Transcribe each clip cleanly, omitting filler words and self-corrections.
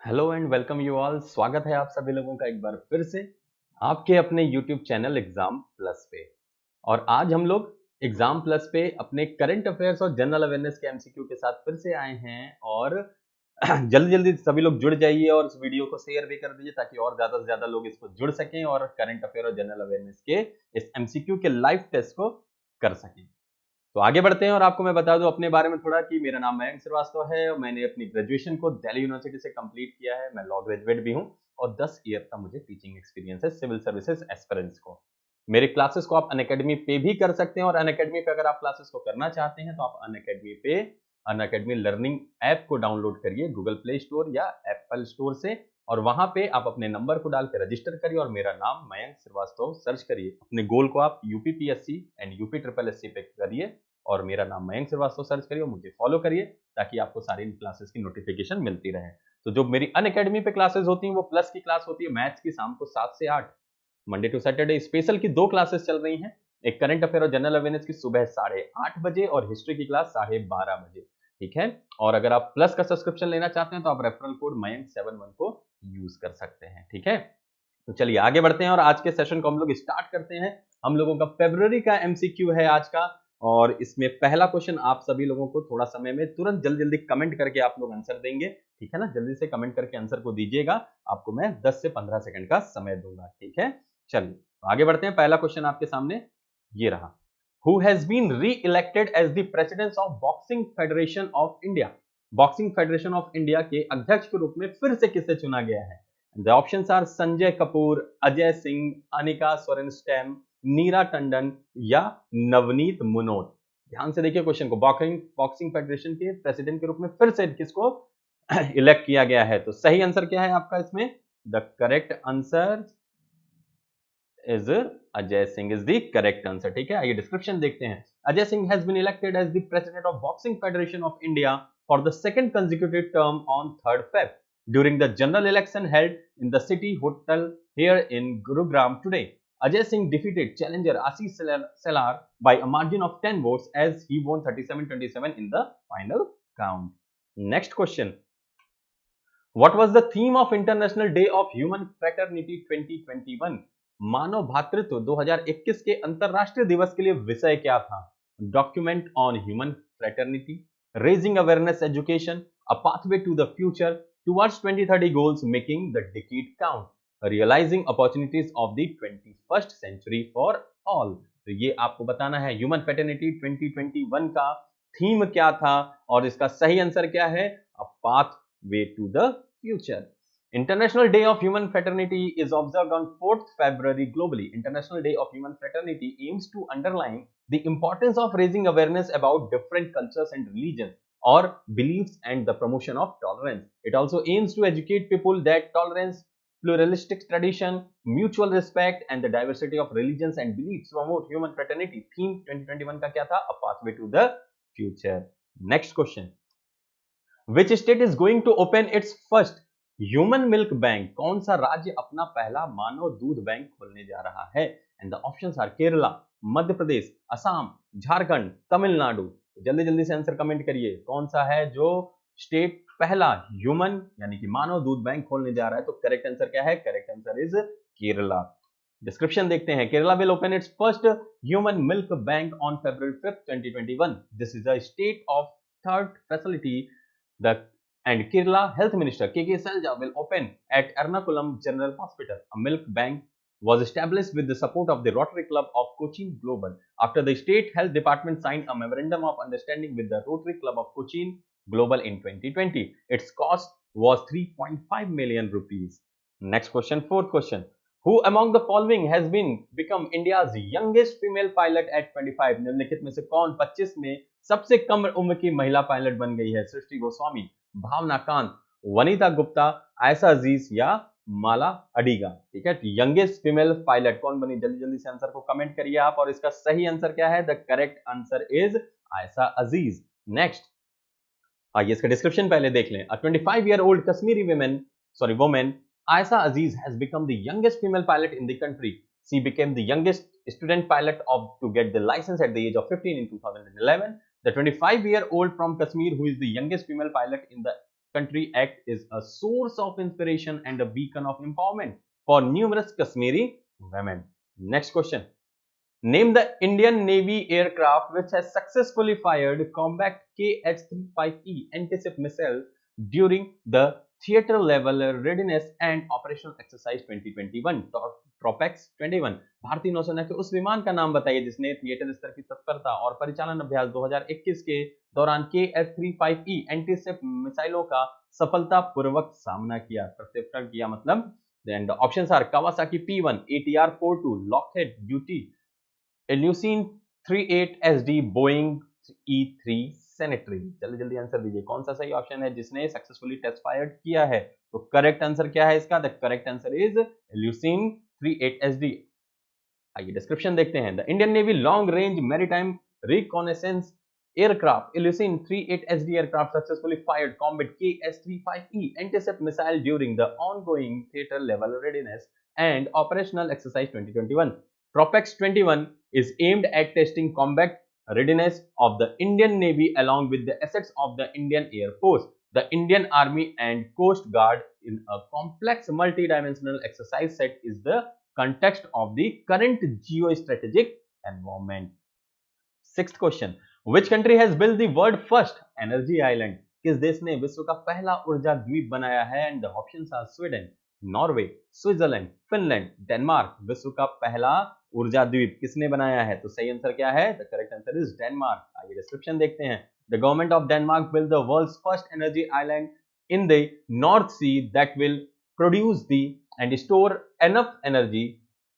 Hello and welcome you all. स्वागत है आप सभी लोगों का एक बार फिर से आपके अपने यूट्यूब चैनल एग्जाम प्लस पे। और आज हम लोग एग्जाम प्लस पे अपने करंट अफेयर्स और जनरल अवेयरनेस के एमसीक्यू के साथ फिर से आए हैं। और जल्दी जल्दी सभी लोग जुड़ जाइए और इस वीडियो को शेयर भी कर दीजिए ताकि और ज्यादा से ज्यादा लोग इसको जुड़ सकें और करंट अफेयर और जनरल अवेयरनेस के इस एमसीक्यू के लाइव टेस्ट को कर सकें। तो आगे बढ़ते हैं और आपको मैं बता दूं अपने बारे में थोड़ा कि मेरा नाम मयंक श्रीवास्तव है और मैंने अपनी ग्रेजुएशन को दिल्ली यूनिवर्सिटी से कंप्लीट किया है। मैं लॉ ग्रेजुएट भी हूं और 10 ईयर का मुझे टीचिंग एक्सपीरियंस है सिविल सर्विसेज एस्पिरेंट्स को। मेरे क्लासेस को आप अनअकैडमी पे भी कर सकते हैं और अनअकैडमी पे अगर आप क्लासेस को करना चाहते हैं तो आप अनअकैडमी लर्निंग ऐप को डाउनलोड करिए गूगल प्ले स्टोर या एप्पल स्टोर से। और वहां पे आप अपने नंबर को डाल के रजिस्टर करिए और मेरा नाम मयंक श्रीवास्तव सर्च करिए। अपने गोल को आप UPPSC and UP triple SC पे करिए और मेरा नाम मयंक श्रीवास्तव सर्च करिए और मुझे फॉलो करिए ताकि आपको सारी क्लासेस की नोटिफिकेशन मिलती रहे। तो जो मेरी अनअकैडमी पे क्लासेस होती हैं वो प्लस की क्लास होती है मैथ्स की शाम को 7 से 8, मंडे टू सैटरडे स्पेशल की 2 क्लासेस चल रही हैं। एक करंट अफेयर और जनरल अवेयरनेस की सुबह 8:30 बजे और हिस्ट्री की क्लास 12:30 बजे। ठीक है। और अगर आप प्लस का सब्सक्रिप्शन लेना चाहते हैं तो आप रेफरल कोड मयंक71 को यूज कर सकते हैं। ठीक है। तो चलिए आगे बढ़ते हैं और आज के सेशन को हम लोग स्टार्ट करते हैं। हम लोगों का फरवरी का एमसीक्यू है आज का और इसमें पहला क्वेश्चन आप सभी लोगों को थोड़ा समय में तुरंत जल्दी जल्दी कमेंट करके आप लोग आंसर देंगे। ठीक है ना, जल्दी से कमेंट करके आंसर को दीजिएगा। आपको मैं 10 से 15 सेकंड का समय दूंगा। ठीक है। चलिए तो आगे बढ़ते हैं। पहला क्वेश्चन आपके सामने ये रहा। Who has been reelected as the president of boxing federation of India. Boxing federation of India के अध्यक्ष के रूप में फिर से किसे चुना गया है? The options are Sanjay Kapoor, Ajay Singh, Anika स्वरनस्टैम, नीरा टंडन या नवनीत मुनोत। ध्यान से देखिए क्वेश्चन को। बॉक्सिंग फेडरेशन के प्रेसिडेंट के रूप में फिर से किसको इलेक्ट किया गया है? तो सही आंसर क्या है आपका इसमें? The correct answer is Ajay Singh is the correct answer. ठीक है, आइए डिस्क्रिप्शन देखते हैं। Ajay Singh has been elected as the president of boxing federation of India for the second consecutive term on 3rd Feb during the general election held in the city hotel here in Gurugram today. Ajay Singh defeated challenger Ashish Selar by a margin of 10 votes as he won 37-27 in the final count. Next question. What was the theme of International Day of Human Fraternity 2021? मानव भातृत्व 2021 के अंतरराष्ट्रीय दिवस के लिए विषय क्या था? Document on human fraternity, raising awareness education, a pathway to the future towards 2030 goals, making the decade count, realizing opportunities of the 21st century for all. तो ये आपको बताना है ह्यूमन फ्रेटर्निटी 2021 का थीम क्या था और इसका सही आंसर क्या है? a pathway to the future. International Day of Human Fraternity is observed on 4th February globally. International Day of Human Fraternity aims to underline the importance of raising awareness about different cultures and religions or beliefs and the promotion of tolerance. It also aims to educate people that tolerance, pluralistic tradition, mutual respect and the diversity of religions and beliefs promote human fraternity. Theme 2021 का क्या था? A pathway to the future. Next question. Which state is going to open its first human milk bank? कौन सा राज्य अपना पहला मानव दूध bank खोलने जा रहा है? And the options are Kerala, Madhya Pradesh, Assam, Jharkhand, Tamil Nadu. जल्दी जल्दी से आंसर कमेंट करिए कौन सा है जो स्टेट पहला ह्यूमन यानी कि मानव दूध बैंक खोलने जा रहा है। तो करेक्ट आंसर क्या है? Correct answer is Kerala. Description देखते हैं। Kerala will open it's first human milk bank on February 5th 2021. This is the state of third facility the and Kerala Health Minister KK Selja will open at Ernakulam General Hospital. A milk bank was established with the support of the Rotary Club of Cochin Global after the State Health Department signed a memorandum of understanding with the Rotary Club of Cochin Global in 2020. Its cost was 3.5 million rupees. Next question, fourth question. Who among the following has become India's youngest female pilot at 25? निम्नलिखित में से कौन 25 में सबसे कम उम्र की महिला pilot बन गई है? सृष्टि गोस्वामी, भावना कांत, वनीता गुप्ता, आयशा अजीज या माला अडीगा। ठीक है, यंगेस्ट फीमेल पायलट कौन बनी? जल्दी जल्दी से आंसर को कमेंट करिए आप और इसका सही आंसर क्या है? The correct answer is Ayesha Aziz. Next, आइए इसका डिस्क्रिप्शन पहले देख लें। A 25-year-old Kashmiri woman Aisha Aziz has become the youngest female pilot in the country. She became the youngest student pilot to get the license at the age of 15 in 2011. The 25-year-old from Kashmir, who is the youngest female pilot in the country act is a source of inspiration and a beacon of empowerment for numerous Kashmiri women. Next question. Name the Indian Navy aircraft which has successfully fired combat KH-35E anti-ship missile during the theater level readiness and operational exercise 2021 ट्रोपेक्स 21। भारतीय नौसेना के उस विमान का नाम बताइए जिसने theatre स्तर की तत्परता और परिचालन अभ्यास 2021 के दौरान KH-35E एंटी-शिप मिसाइलों का सफलतापूर्वक सामना किया, प्रत्युत्तर किया मतलब। Then the options are Kawasaki P1, ATR-42, Lockheed UT, Eleusin 38 SD, Boeing E3 Sentry। जल्दी जल्दी आंसर दीजिए, कौन सा सही ऑप्शन है जिसने सक्सेसफुली टेस्ट फायर किया है? तो करेक्ट आंसर क्या है इसका? The correct answer is Eleusin 38 SD। आइए डिस्क्रिप्शन देखते हैं। The Indian navy long range maritime reconnaissance aircraft Eleusin 38 SD aircraft successfully fired combat KH-35E anti-ship missile during the ongoing theater level readiness and operational exercise 2021. Tropex 21 is aimed at testing combat readiness of the Indian Navy along with the assets of the Indian Air Force, the Indian Army and Coast Guard in a complex multi-dimensional exercise set is the context of the current geostrategic environment. Sixth question. Which country has built the world first energy island? किस देश ने विश्व का पहला ऊर्जा द्वीप बनाया है? And the options are Sweden, Norway, Switzerland, Finland, Denmark. विश्व का पहला ऊर्जा द्वीप किसने बनाया है? तो सही आंसर क्या है? The correct answer is Denmark. आइए डिस्क्रिप्शन देखते हैं। The government of Denmark built the world's first energy island in the North Sea that will produce the and store enough energy,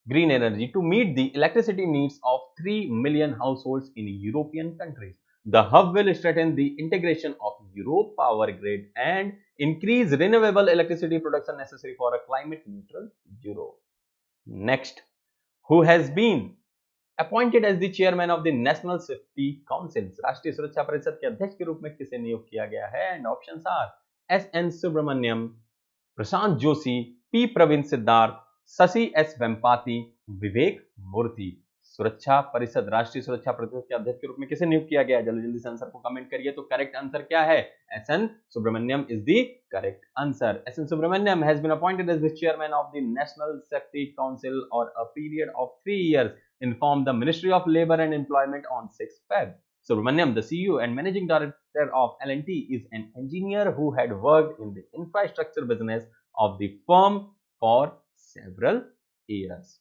green energy, to meet the electricity needs of 3 million households in European countries. The hub will strengthen the integration of Europe power grid and increase renewable electricity production necessary for a climate neutral Europe. Next, who has been appointed as the chairman of the National Safety Council? राष्ट्रीय सुरक्षा परिषद के अध्यक्ष के रूप में किसे नियुक्त किया गया है? And options are S.N. Subramanyam, Prashant Joshi, P. Praveen Siddharth, Shashi S Vempati, Vivek Murthy. सुरक्षा परिषद, राष्ट्रीय सुरक्षा परिषद के अध्यक्ष के रूप में किसे नियुक्त किया गया है? जल्दी जल्दी से आंसर को कमेंट करिए। तो करेक्ट आंसर क्या है? S.N. Subramanyam is the correct answer. S.N. Subramanyam has been appointed as the chairman of the national safety council for a period of 3 years, informed the Ministry of Labor and Employment on 6 Feb. Subramaniam, the CEO and Managing Director of L&T, is an engineer who had worked in the infrastructure business of the firm for several years.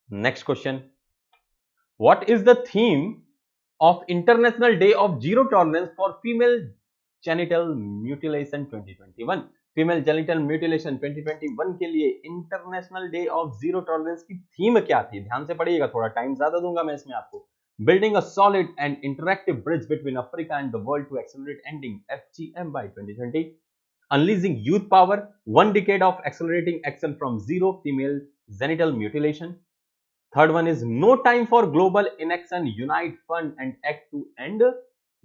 Next question. What is the theme of International Day of Zero Tolerance for Female Genital Mutilation 2021? Female genital mutilation 2021 के लिए international day of zero tolerance की theme क्या थी? ध्यान से पढ़िएगा, थोड़ा time ज्यादा दूंगा मैं इसमें आपको। Building a solid and interactive bridge between Africa and the world to accelerate ending FGM by 2020, unleashing youth power, 1 decade of accelerating action from zero female genital mutilation. Third one is no time for global inaction, unite, fund and act to end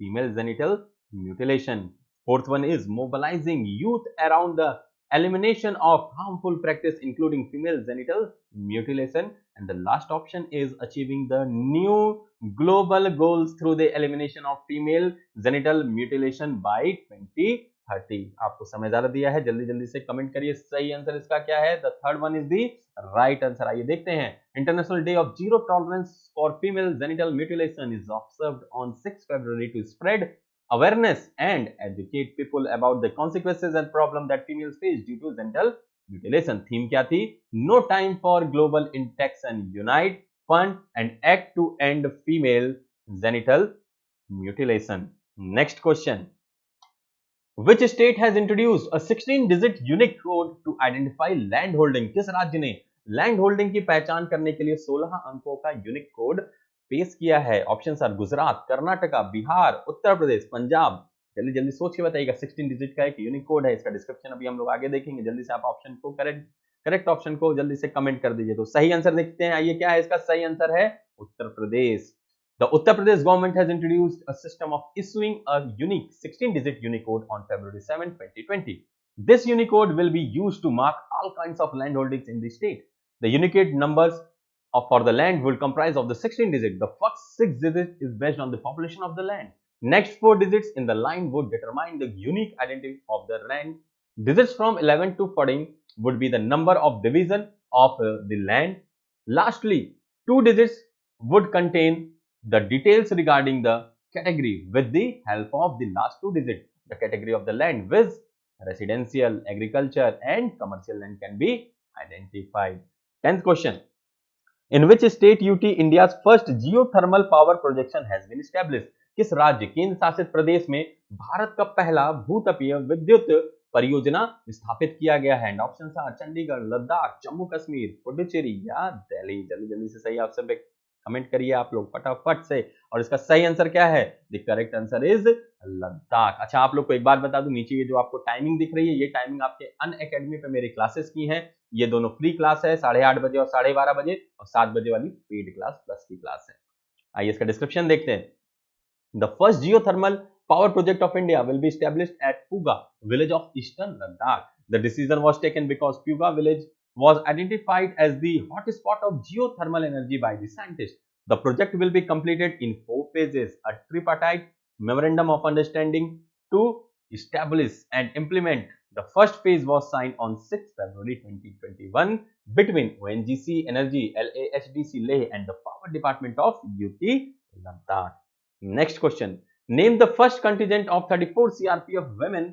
female genital mutilation. Fourth one is mobilizing youth around the elimination of harmful practice including female genital mutilation. And the last option is achieving the new global goals through the elimination of female genital mutilation by 2030. आपको समय ज्यादा दिया है, जल्दी जल्दी से comment करिए सही आंसर इसका क्या है। The third one is the right answer. आइए देखते हैं। International day of zero tolerance for female genital mutilation is observed on 6 February to spread awareness and educate people about the consequences and problem that females face due to genital mutilation. Theme क्या थी? No time for global inaction, unite, fund and act to end female genital mutilation. Next question. Which state has introduced a 16-digit unique code to identify land holding? किस राज्य ने land holding की पहचान करने के लिए 16 अंकों का यूनिक कोड पेश किया है? Options are Gujarat, Karnataka, Bihar, Uttar Pradesh, Punjab. जल्दी जल्दी सोच के बताइएगा। 16 डिजिट का एक यूनिक कोड है, इसका डिस्क्रिप्शन अभी हम लोग आगे देखेंगे। जल्दी से आप ऑप्शन को करेक्ट ऑप्शन को जल्दी से कमेंट कर दीजिए। तो सही आंसर देखते हैं। आइए क्या है इसका सही आंसर है? Uttar Pradesh. The Uttar Pradesh government has introduced a system of issuing a unique 16-digit Unicode on February 7, 2020. This Unicode will be used to mark all kinds of land holdings in the state. The Unicode numbers for the land will comprise of the 16 digit. The first 6 digits is based on the population of the land. Next four digits in the line would determine the unique identity of the land. Digits from 11 to 14 would be the number of division of the land. Lastly, two digits would contain the details regarding the category with the help of the last two digits. The category of the land with residential, agriculture and commercial land can be identified. 10th question. In which state UT India's first geothermal power projection has been established? किस राज्य केंद्र शासित प्रदेश में भारत का पहला भूतपीय विद्युत परियोजना स्थापित किया गया है? ऑप्शन आर चंडीगढ़, लद्दाख, जम्मू कश्मीर, पुडुचेरी या दिल्ली। जल्दी जल्दी से सही ऑप्शन पे कमेंट करिए आप लोग फटाफट से। और इसका सही आंसर क्या है? The correct answer is Ladakh. अच्छा, आप लोग को एक बात बता दूं, नीचे ये जो आपको टाइमिंग दिख रही है, ये टाइमिंग आपके अनअकैडमी पे मेरी क्लासेस की हैं। ये दोनों फ्री क्लास है, 8:30 बजे और 12:30 बजे, और 7 बजे वाली पेड क्लास प्लस की क्लास है। आइए इसका डिस्क्रिप्शन देखते हैं। The first geothermal power project of India will be established at Puga village of eastern Ladakh. The decision was taken because Puga village was identified as the hotspot of geothermal energy by the scientists. The project will be completed in 4 phases. A tripartite memorandum of understanding to establish and implement the first phase was signed on 6 February 2021 between ONGC Energy, LAHDC Leh and the Power Department of UT Ladakh. Next question. Name the first contingent of 34 CRPF women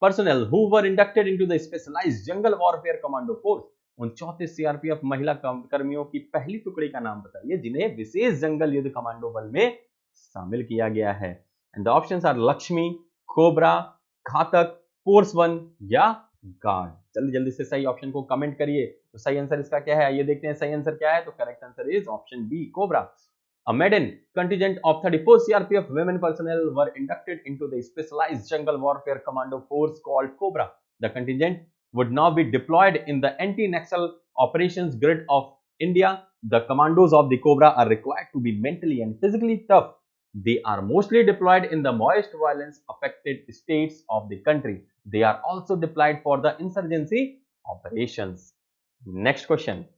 personnel who were inducted into the Specialized Jungle Warfare Commando Force. 39 CRPF महिला कर्मियों की पहली टुकड़ी का नाम बताइए जिन्हें विशेष जंगल युद्ध कमांडो बल में शामिल किया गया है। And the options are Lakshmi, Cobra, Ghatak, force one या गार्ड। जल्दी जल्दी से सही ऑप्शन को कमेंट करिए। तो सही आंसर इसका क्या है, ये देखते हैं सही आंसर क्या है। तो correct answer is option B, Cobra. A maiden contingent of 34 CRPF women personnel were inducted into the Specialized Jungle Warfare Commando Force called Cobra. The contingent would now be deployed in the anti-Naxal operations grid of India. The commandos of the Cobra are required to be mentally and physically tough. They are mostly deployed in the most violence-affected states of the country. They are also deployed for the insurgency operations. Next question.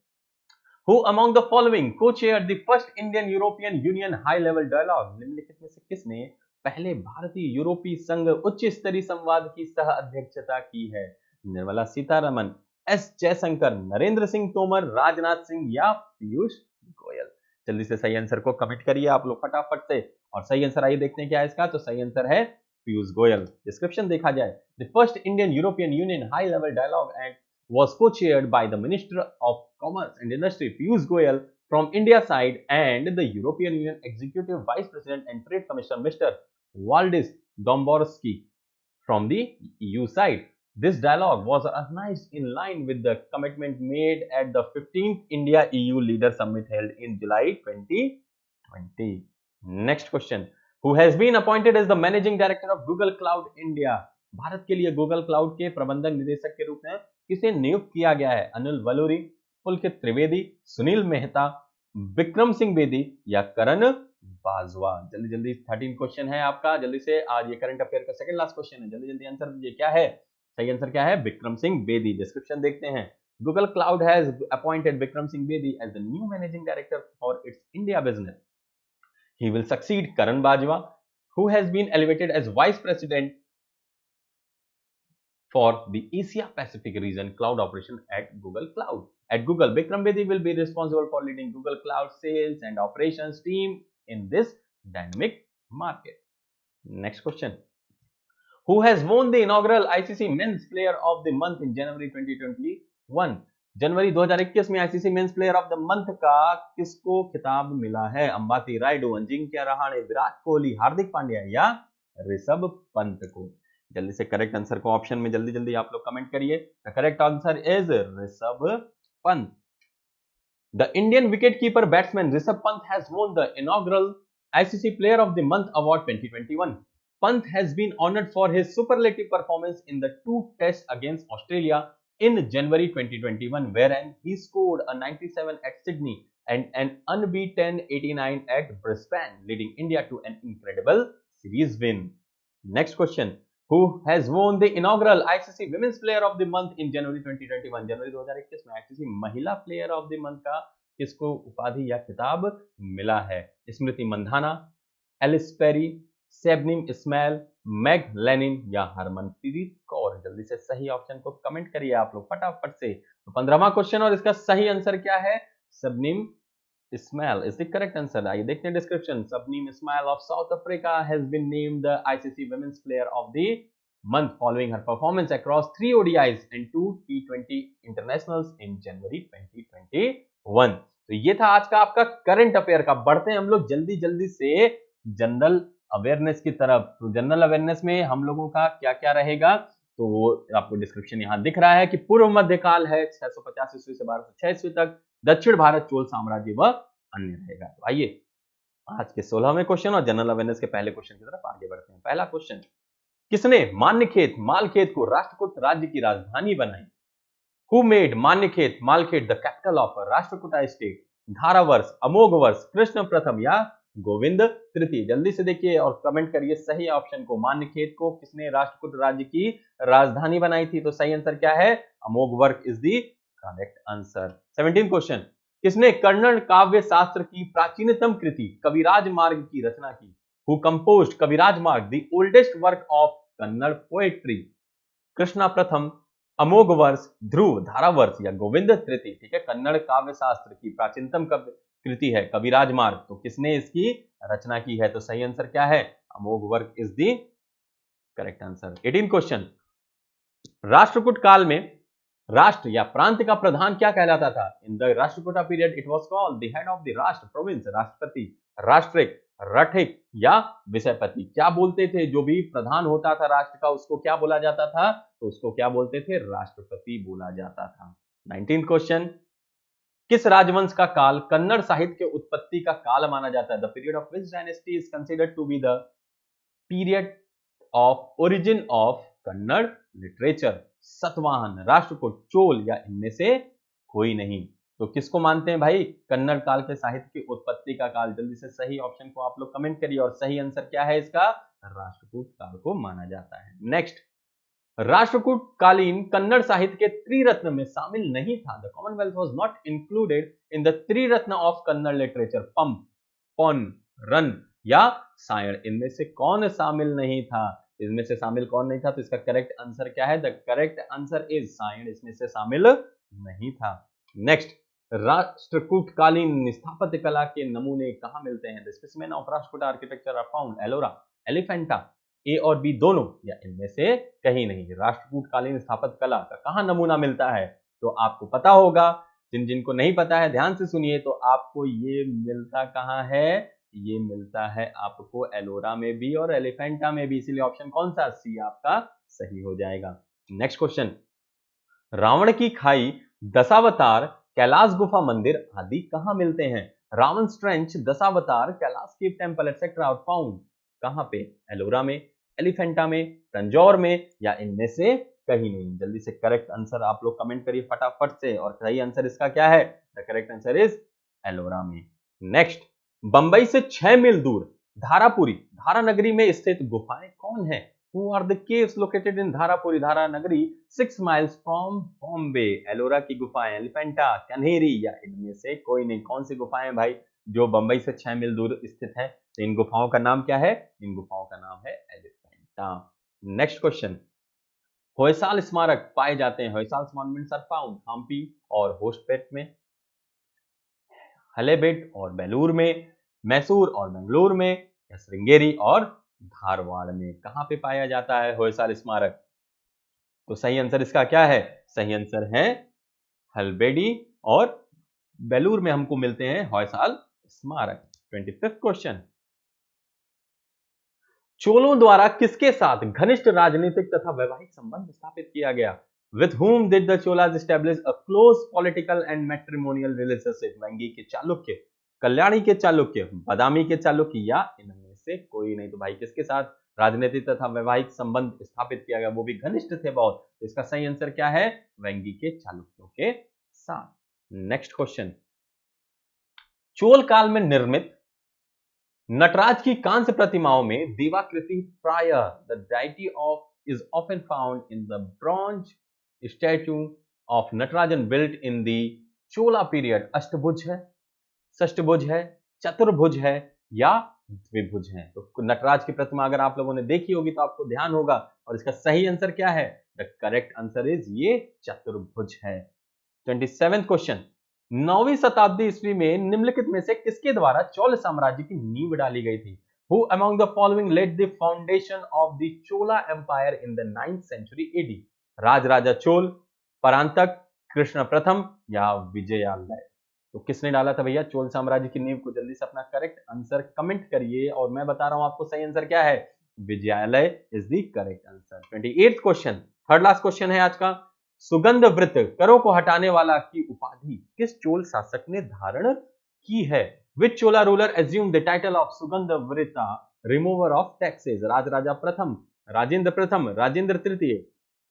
Who among the following co-chaired the first Indian-European Union high-level dialogue? निम्नलिखित में से किसने पहले भारतीय यूरोपीय संघ उच्च स्तरीय संवाद की सह अध्यक्षता की है? निर्मला सीतारमण, एस जयशंकर, नरेंद्र सिंह तोमर, राजनाथ सिंह या पीयूष गोयल। जल्दी से सही आंसर को कमेंट करिए आप लोग फटाफट से। और सही आंसर आइए देखते हैं क्या है इसका। तो सही आंसर है पीयूष गोयल। डिस्क्रिप्शन देखा जाए, the first Indian European Union high level dialogue and was co-chaired by the Minister of Commerce and Industry Piyush Goyal from India side and the European Union Executive Vice President and Trade Commissioner Mr. Valdis Dombrovskis from the EU side. This dialogue was organized in line with the commitment made at the 15th India-EU Leader Summit held in July 2020. Next question. Who has been appointed as the Managing Director of Google Cloud India? Bharat के लिए Google cloud के प्रबंधक निदेशक के रूप में किसे नियुक्त किया गया है? अनिल वलूरी, पुलकित त्रिवेदी, सुनील मेहता, विक्रम सिंह बेदी या करण बाजवा। जल्दी जल्दी 13 क्वेश्चन है आपका। जल्दी से आज ये करंट अफेयर का सेकंड लास्ट क्वेश्चन है। जल्दी जल्दी आंसर दीजिए क्या है। सही आंसर क्या है? विक्रम सिंह बेदी। डिस्क्रिप्शन देखते हैं। Google Cloud has appointed Vikram Singh Bedi as the new managing director for its India business. He will succeed Karan Bajwa, who has been elevated as Vice President for the Asia Pacific region cloud operation at Google Cloud. At Google, Vikram Bedi will be responsible for leading Google Cloud sales and operations team in this dynamic market. Next question. Who has won the inaugural ICC Men's Player of the Month in January 2021? जनवरी 2021 में ICC men's player of the month का किसको खिताब मिला है? अंबाती रायडू, अजिंक्य रहाणे, विराट कोहली, हार्दिक पांड्या या ऋषभ पंत को? जल्दी से करेक्ट आंसर को ऑप्शन में जल्दी जल्दी आप लोग कमेंट करिए। The correct answer is Rishabh Pant. The Indian wicket keeper batsman Rishabh Pant has won the inaugural ICC player of the month award 2021. Pant has been honored for his superlative performance in the 2 tests against Australia in January 2021, wherein he scored a 97 at Sydney and an unbeaten 89 at Brisbane, leading India to an incredible series win. Next question. Who has won the inaugural ICC Women's Player of the Month in January 2021? जनवरी 2021 में ICC महिला player of the month का किसको उपाधि या खिताब मिला है? Smriti Mandhana, Ellyse Perry, Shabnim Ismail, Meg Lanning या हरमनप्रीत कौर? जल्दी से सही ऑप्शन को कमेंट करिए आप लोग फटाफट से। तो 15वां क्वेश्चन और इसका सही आंसर क्या है? Shabnim Ismail is the correct answer. आइए देखते हैं description. Shabnim Ismail of South Africa has been named the ICC women's player of the month following her performance across 3 ODIs and 2 T20 internationals in January 2021। तो ये था आज का आपका current affair का। बढ़ते हैं हम लोग जल्दी जल्दी से जनरल अवेयरनेस की तरफ। तो जनरल अवेयरनेस में हम लोगों का क्या क्या रहेगा, तो वो आपको डिस्क्रिप्शन यहाँ दिख रहा है कि पूर्व मध्यकाल है 650 ईस्वी से 1206 ईस्वी तक, दक्षिण भारत चोल साम्राज्य व अन्य रहेगा। तो आइए आज के 16वें क्वेश्चन और जनरल अवेयरनेस के पहले क्वेश्चन की तरफ आगे बढ़ते हैं। पहला क्वेश्चन, किसने मान्यखेत मालखेत को राष्ट्रकूट राज्य की राजधानी बनाई? Who made Manyakheta Malkhed the capital of Rashtrakuta state? Dharavarsha, Amoghavarsha, Krishna प्रथम या गोविंद तृतीय? जल्दी से देखिए और कमेंट करिए सही ऑप्शन को। मान्यखेत को किसने राष्ट्रकूट राज्य की राजधानी बनाई थी? तो सही आंसर क्या है? अमोघ वर्ष is the correct answer. 17 question, किसने कन्नड़ काव्य शास्त्र की प्राचीनतम कृति कविराज मार्ग की रचना की? Who composed कविराज मार्ग, the oldest work of Kannada poetry? Krishna प्रथम, अमोघ वर्ष, ध्रुव, धारावर्ष या गोविंद तृतीय? ठीक है, कन्नड़ काव्य शास्त्र की प्राचीनतम कृति है कविराज मार्ग, तो किसने इसकी रचना की है? तो सही आंसर क्या है? अमोघ वर्ष is the correct answer. 18 question, Rashtrakuta काल में राष्ट्र या प्रांत का प्रधान क्या कहलाता था? In the Rashtrakuta period it was called the head of the राष्ट्र, प्रोविंस, राष्ट्रपति, राष्ट्रिक, रठिक या विषयपति? क्या बोलते थे? जो भी प्रधान होता था राष्ट्र का उसको क्या बोला जाता था? तो उसको क्या बोलते थे? राष्ट्रपति बोला जाता था। 19 क्वेश्चन, किस राजवंश का काल कन्नड़ साहित्य के उत्पत्ति का काल माना जाता है? The period of which dynasty is considered to be the period of origin of Kannada literature? Satavahana, Rashtrakuta, Chola या इनमें से कोई नहीं? तो किसको मानते हैं भाई कन्नड़ काल के साहित्य की उत्पत्ति का काल? जल्दी से सही ऑप्शन को आप लोग कमेंट करिए और सही आंसर क्या है इसका? राष्ट्रकूट काल को माना जाता है। नेक्स्ट, राष्ट्रकूट कालीन कन्नड़ साहित्य के त्रिरत्न में शामिल नहीं था। The commonwealth was not included in the Triratna of Kannada literature. Pampa, Ponna, Ranna या सायण? इनमें से कौन शामिल नहीं था? इसमें से शामिल कौन नहीं था? तो इसका करेक्ट आंसर क्या है? The correct answer is Sion, इसमें से शामिल नहीं था। नेक्स्ट, राष्ट्रकूट कालीन स्थापत्य कला के नमूने कहां मिलते हैं? The specimen of Rashtrakuta architecture are found Ellora, Elephanta, A और बी दोनों या इनमें से कहीं नहीं? राष्ट्रकूट कालीन स्थापत्य कला का कहां नमूना मिलता है? तो आपको पता होगा, जिनको नहीं पता है ध्यान से सुनिए। तो आपको ये मिलता कहां है? ये मिलता है आपको एलोरा में भी और एलिफेंटा में भी, इसीलिए ऑप्शन कौन सा? सी आपका सही हो जाएगा। नेक्स्ट क्वेश्चन, रावण की खाई, दशावतार, कैलाश गुफा मंदिर आदि कहां मिलते हैं? रावण स्ट्रेंच, दशावतार, कैलाश केव टेंपल एक्सेट्रा आर फाउंड कहां पे? एलोरा में, एलिफेंटा में, तंजौर में या इनमें से कहीं नहीं? जल्दी से करेक्ट आंसर आप लोग कमेंट करिए फटाफट से और सही आंसर इसका क्या है? The correct answer is Ellora में। नेक्स्ट, बंबई से 6 मील दूर धारापुरी, धारानगरी में स्थित गुफाएं कौन है? Who are the caves located in Dharapuri, Dharanagari 6 miles from Bombay? Ellora की गुफाएं, एलिफेंटा, कन्हेरी या इनमें से कोई नहीं? कौन सी गुफाएं भाई जो बंबई से 6 मील दूर स्थित है? तो इन गुफाओं का नाम क्या है? इन गुफाओं का नाम है एलिफेंटा। नेक्स्ट क्वेश्चन, होयसाल स्मारक पाए जाते हैं? Hoysala monuments are found Hampi और होस्टपेट में, हलेबीड और बेलूर में, मैसूर और बेंगलुरु में या श्रृंगेरी और धारवाड़ में? कहां पे पाया जाता है होयसाल स्मारक? तो सही आंसर इसका क्या है? सही आंसर है हल्बेडी और बेलूर में हमको मिलते हैं होयसाल स्मारक। 25th क्वेश्चन, चोलों द्वारा किसके साथ घनिष्ठ राजनीतिक तथा वैवाहिक संबंध स्थापित किया गया? With whom did the Cholas establish a close political and matrimonial relationship? Vengi के चालुक्य, कल्याणी के चालुक्य, बादामी के चालुक्य या इनमें से कोई नहीं? तो भाई किसके साथ राजनीतिक तथा वैवाहिक संबंध स्थापित किया गया? वो भी घनिष्ठ थे बहुत। तो इसका सही आंसर क्या है? वेंगी के चालुक्यों के साथ। नेक्स्ट क्वेश्चन, चोल काल में निर्मित नटराज की कांस्य प्रतिमाओं में देवाकृति प्रायः the deity of is often found in the bronze statue of Natarajan built in the Chola period? अष्टभुज है, षष्टभुज है, चतुर्भुज है या द्विभुज हैं। तो नटराज की प्रतिमा अगर आप लोगों ने देखी होगी तो आपको ध्यान होगा, और इसका सही आंसर क्या है? द करेक्ट आंसर इज ये चतुर्भुज है। 27th क्वेश्चन, 9वीं शताब्दी ईस्वी में निम्नलिखित में से किसके द्वारा चोल साम्राज्य की नींव डाली गई थी? Who among the following laid the foundation of the Chola Empire in the 9th century AD? Rajaraja Chola, Parantaka, Krishna प्रथम या विजयालय? तो किसने डाला था भैया चोल साम्राज्य की नींव को? जल्दी से अपना करेक्ट आंसर कमेंट करिए, और मैं बता रहा हूं आपको सही आंसर क्या है। Vijayalaya is the correct answer. 28th question, third last question है आज का। सुगंध वृत्त, करों को हटाने वाला की उपाधि किस चोल शासक ने धारण की है? Which Chola ruler assumed the title of Sugandhavrita, remover of taxes? Rajaraja प्रथम, राजेंद्र प्रथम, राजेंद्र तृतीय,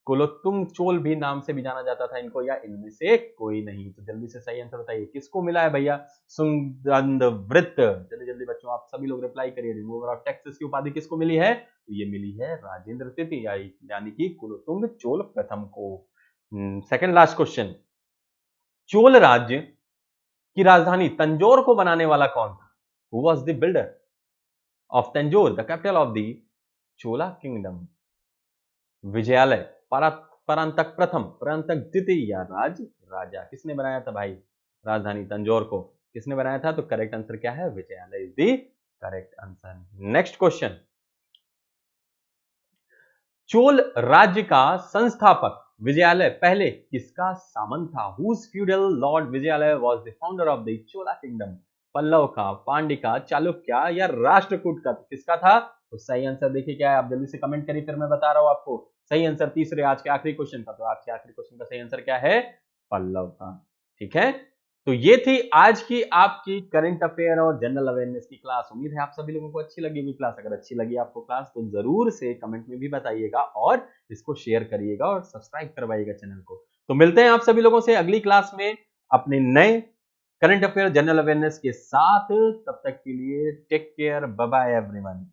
कुलोत्तुंग चोल भी नाम से भी जाना जाता था इनको, या इनमें से कोई नहीं? तो जल्दी से सही आंसर बताइए, किसको मिला है भैया सुगंधवृत्त? जल्दी जल्दी बच्चों आप सभी लोग रिप्लाई करिए। रिमूवर ऑफ टैक्सेस की उपाधि किसको मिली है? तो ये मिली है राजेंद्र तृतीय, यानी कि कुलोत्तुंग चोल प्रथम को। सेकंड लास्ट क्वेश्चन, चोल राज्य की राजधानी तंजौर को बनाने वाला कौन था? Who was the builder of Tanjore, the capital of the Chola kingdom? Vijayalaya, Parantaka प्रथम, परांतक द्वितीय या राज राजा? किसने बनाया था भाई राजधानी तंजौर को? किसने बनाया था? तो करेक्ट आंसर क्या है? Vijayalaya is the correct answer. Next question, Chola राज्य का संस्थापक विजयालय पहले किसका सामंत था? Whose feudal lord Vijayalaya was the founder of the Chola kingdom? Pallav का, पांड्य, चालुक्य या राष्ट्रकूट का? किसका था? तो सही आंसर देखिए क्या है, आप जल्दी से कमेंट करिए, फिर मैं बता रहा हूं आपको सही आंसर तीसरे आज के आखिरी क्वेश्चन का। तो आज के आखिरी क्वेश्चन का सही आंसर क्या है? पल्लव का। ठीक है, तो ये थी आज की आपकी करंट अफेयर और जनरल अवेयरनेस की क्लास। उम्मीद है आप सभी लोगों को अच्छी लगी होगी क्लास। अगर अच्छी लगी आपको क्लास तो जरूर से कमेंट में भी बताइएगा, और इसको शेयर करिएगा और सब्सक्राइब करवाइएगा चैनल को। तो मिलते हैं आप सभी लोगों से अगली क्लास में अपने नए करंट अफेयर जनरल अवेयरनेस के साथ। तब तक के लिए take care, bye bye everyone.